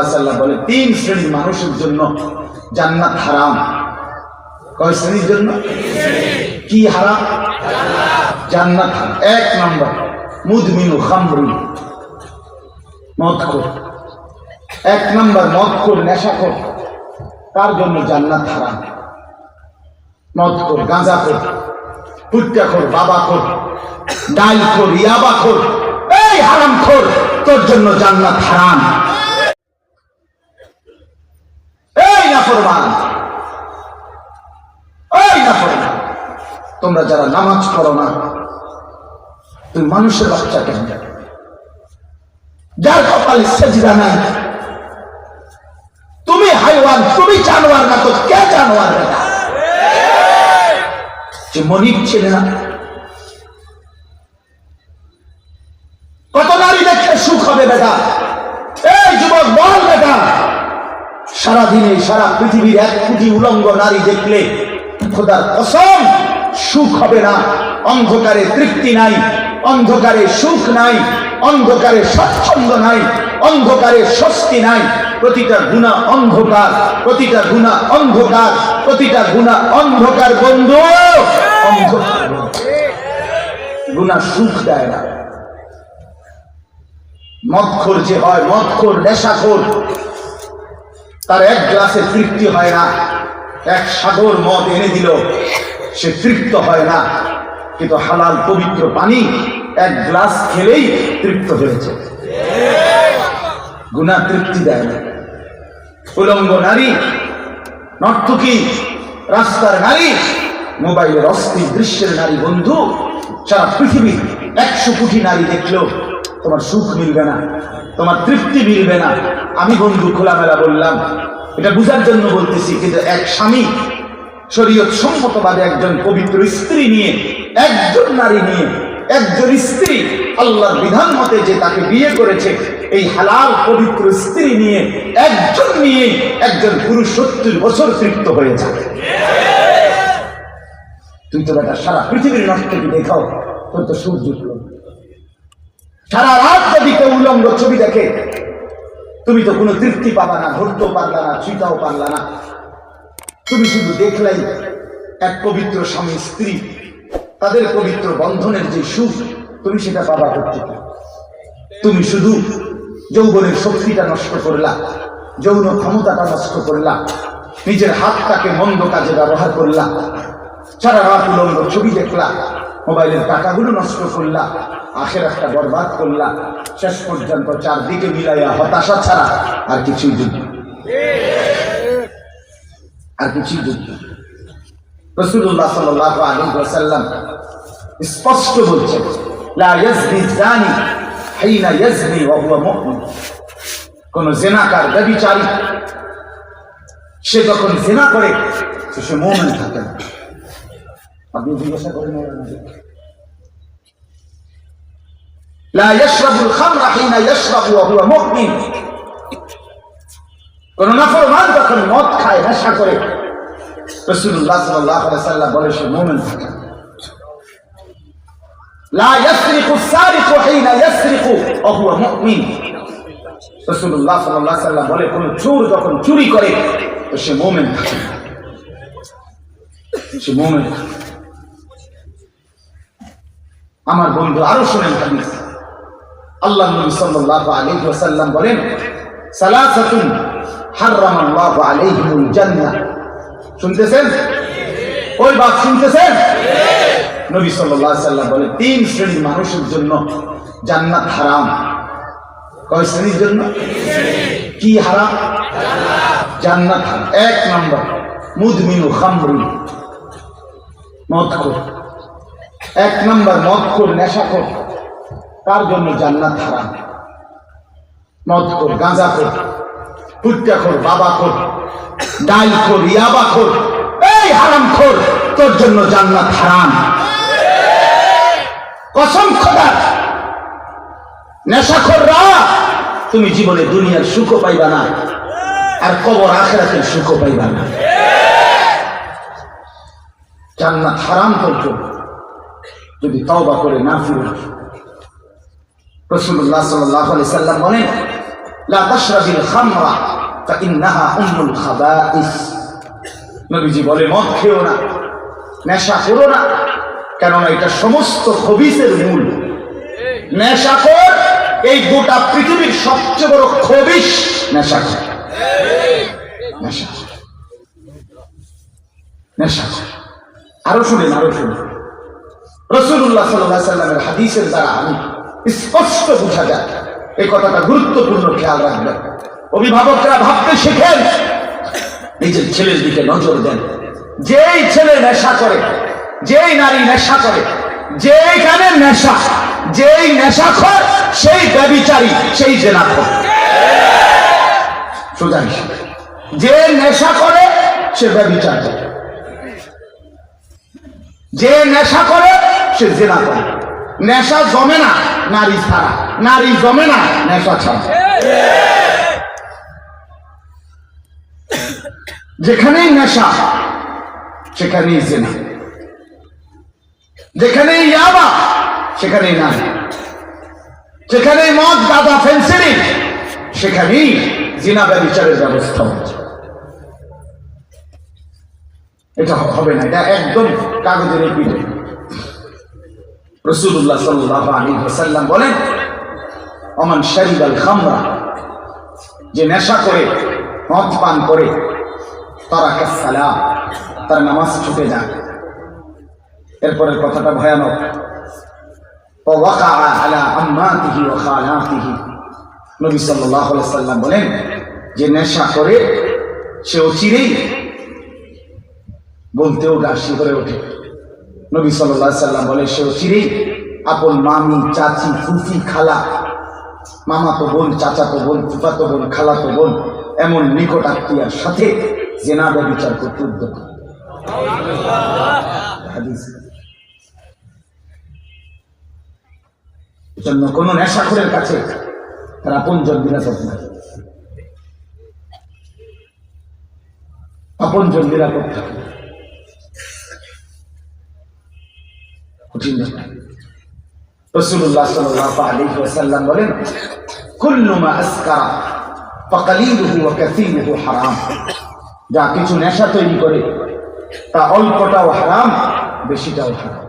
আল্লাহ বলে তিন শ্রেণীর মানুষের জন্য জান্নাত হারাম। কয় শ্রেণীর জন্য? কি হারাম? জান্নাত হারাম। এক নম্বর মুদমিনু খামরি, মদখোর। এক নম্বর মদখোর, নেশাখোর, তার জন্য জান্নাত হারাম। মদখোর, গাঁজাখোর, ফুটকাখোর, বাবাখোর, ডাইলখোর, ইয়াবাখোর, এই হারামখোর, তোর জন্য জান্নাত হারাম। এই নাফরমান, এই নাফরমান, তোমরা যারা নামাজ পড়ো না, তুমি মানুষের বাচ্চা কেন? যার কপালে সেজদা নাই, তুমি হাইওয়ান, তুমি জানোয়ার না তো কে জানোয়ার? বেটা যে মনিব ছিল না, কত নারী দেখলে সুখ হবে বেটা? এই যুবক বল বেটা, সারাদিনে সারা পৃথিবীর 1 কোটি উলঙ্গ নারী দেখলে খোদার কসম সুখ হবে না। অন্ধকারে তৃপ্তি নাই, অন্ধকারে সুখ নাই, অন্ধকারে স্বচ্ছন্দ নাই, অন্ধকারে স্বস্তি নাই। প্রতিটা গুনাহ অন্ধকার, প্রতিটা গুনাহ অন্ধকার, প্রতিটা গুনাহ অন্ধকার। বন্ধু, অন্ধকার গুনাহ সুখ দেয় না। মদখোর যে হয়, মদখোর, নেশাখোর, তার 1 গ্লাসে তৃপ্তি হয় না। 1 সাগর মদ এনে দিল, সে তৃপ্ত হয় না। কিন্তু হালাল পবিত্র পানি 1 গ্লাস খেলেই তৃপ্ত হয়েছে। গুনাহ তৃপ্তি দেয় না। উলঙ্গ নারী, নর্তকী, রাস্তার নারী, মোবাইলের অস্থির দৃশ্যের নারী, বন্ধু সারা পৃথিবী 100 কোটি নারী দেখলেও তোমার সুখ মিলবে না, তোমার তৃপ্তি মিলবে না। আমি বন্ধু খোলামেলা বললাম, এটা বুঝার জন্য বলতেছি। কিন্তু এক স্বামী শরীয়ত সম্মতভাবে একজন পবিত্র স্ত্রী নিয়ে, একজন নারী নিয়ে, একজন স্ত্রী আল্লাহর বিধান মতে যে তাকে বিয়ে করেছে, এই হালাল পবিত্র স্ত্রী নিয়ে, একজন নিয়ে একজন পুরুষ 70 বছর তৃপ্ত হয়ে যাবে। তুই তো বেটা সারা পৃথিবীর নর্তকী দেখাও, তোর তো সুখ জুটল। সারা রাত যদি কেউ উলঙ্গ ছবি দেখে, তুমি তো কোনো তৃপ্তি পাবা না, ধরতেও পারলা না, ছুঁটাও পারলা না। তুমি শুধু দেখলাই এক পবিত্র স্বামী স্ত্রী, তাদের পবিত্র বন্ধনের যে সুখ, তুমি সেটা পাবা কোত্থেকে? তুমি শুধু যৌবনের শক্তিটা নষ্ট করলা, যৌন ক্ষমতাটা নষ্ট করলা, নিজের হাতটাকে মন্দ কাজে ব্যবহার করলা, সারা রাত উলঙ্গ ছবি দেখলা, মোবাইলের টাকাগুলো নষ্ট করলা, আখিরাতটা বরবাদ করলা। শেষ পর্যন্ত চারদিকে মিলাইয়া হতাশা ছাড়া আর কিছুই যুদ্ধ, আর কিছুই যুদ্ধ। রাসূলুল্লাহ সাল্লাল্লাহু আলাইহি ওয়াসাল্লাম স্পষ্ট বলছেন, লা ইয়াজনি জানি হিনা ইয়াজনি ওয়া হুয়া মুমিন। কোন জিনাকার, ব্যভিচারী, সে যখন জিনা করে সে মুমিন থাকে না। আপনি জিজ্ঞাসা করেন, লা ইয়াশরাবুল খামরা হিনা ইয়াশরাবু ওয়া হুয়া মুমিন। কোন নাফরমান যখন মদ খায়, নেশা করে, রাসূলুল্লাহ সাল্লাল্লাহু আলাইহি ওয়াসাল্লাম বলে সে মুমিন থাকে। লা ইয়াসরিকু সারিকু হিনা ইয়াসরিকু ওয়া হুয়া মুমিন। রাসূলুল্লাহ সাল্লাল্লাহু আলাইহি ওয়াসাল্লাম বলে কোন চোর যখন চুরি করে তো সে মুমিন থাকে, সে মুমিন থাকে। আমার বন্ধু আরো শুনেন হাদিস। আল্লাহ নবী সাল্লাল্লাহু আলাইহি ওয়াসাল্লাম বলেন, সালাসাতুন হারামাল্লাহু আলাইহিমুল জান্নাহ। শুনতেছেন? ওই বাত শুনতেছেন? নবী সাল্লাল্লাহু আলাইহি ওয়াসাল্লাম বলেন 3 শ্রেণীর মানুষের জন্য জান্নাত হারাম। কয় শ্রেণীর জন্য? কি হারাম? জান্নাত হারাম। 1 নম্বর মুদমিনু খামরি, মদখোর। 1 নম্বর মদখোর, নেশাখোর, তার জন্য জান্নাত হারাম। মদখোর, গাঁজাখোর, ফুটকাখোর, বাবাখোর, ডাইলখোর, ইয়াবাখোর, এই হারামখোর, তোর জন্য জান্নাত হারাম। কসম খোদার, নেশাখোররা তুমি জীবনে দুনিয়ার সুখও পাইবা না, আর কবর আখিরাতের সুখও পাইবা না। জান্নাত হারাম তোর জন্য, যদি তওবা করে না ফিরে। রাসূলুল্লাহ সাল্লাল্লাহু আলাইহি ওয়াসাল্লাম বলেন, লা তাশরাবিল খামরা ফাইন্নাহা উম্মুল খাবাইস। নবীজি বলে মদ খেও না, নেশা করো না, কেননা এটা সমস্ত খবিসের মূল। নেশাখোর এই গোটা পৃথিবীর সবচেয়ে বড় খবিস নেশাখোর। নেশাখোর। আরো শুনেন, আরো শুনেন, রাসূলুল্লাহ সাল্লাল্লাহু আলাইহি ওয়াসাল্লামের হাদিসের দ্বারা আমি স্পষ্ট বোঝা যায়, এই কথাটা গুরুত্বপূর্ণ, খেয়াল রাখবেন। অভিভাবকরা ভাবতে শেখেন, নিজের ছেলের দিকে নজর দেন। যেই ছেলে নেশা করে, যেই নারী নেশা করে, যেইখানে নেশা, যেই নেশাখোর সেই ব্যভিচারী, সেই জেনাখোর। সোজা হিসাব, যে নেশা করে সে ব্যভিচার করে, যে নেশা করে সে জেনা করে। নেশা জমে না নারী ছাড়া, নারী জমে না নেশা ছাড়া। যেখানেই নেশা সেখানেই জেনা, যেখানেই ইয়াবা সেখানেই নারী, যেখানেই মদ গাঁজা ফেন্সিডিল সেখানেই জিনা ব্যভিচারের ব্যবস্থা হচ্ছে। এটা হবে না, এটা একদম কাগজের পিঠে। রাসূলুল্লাহ সাল্লাল্লাহু আলাইহি ওয়াসাল্লাম বলেন, ওমান শারিবাল খামরা, যে নেশা করে, মদ পান করে, তারাকা সালাত, তার নামাজ ছুটে যায়। এরপরের কথাটা ভয়ানক। ওয়াকা আলা আম্মাতিহি ওয়া খালাতিহি, নবী সাল্লাল্লাহু আলাইহি ওয়াসাল্লাম বলেন, যে নেশা করে সে অচিরেই বলতেও গা শিহরে ওঠে। নবী সাল্লাল্লাহু আলাইহি ওয়াসাল্লাম বলে, সে অচিরেই আপন মামি, চাচি, ফুফি, খালা, মামাতো বোন, চাচাতো বোন, ফুফাতো বোন, খালাতো বোন, এমন নিকট আত্মীয়ার সাথে জিনা ব্যভিচার করতে উদ্যত। জন্য কোন নেশাখোরের কাছে তার আপনজন নিরাপদ না, আপনজন নিরাপদ থাকে। রাসূলুল্লাহ সাল্লাল্লাহু আলাইহি ওয়াসাল্লাম বলেন, কুল্লু মা আসকারা ফাকালিলুহু ওয়া কাসীরুহু হারাম। যা কিছু নেশা তৈরি করে তা অল্পটাও হারাম, বেশিটাও হারাম।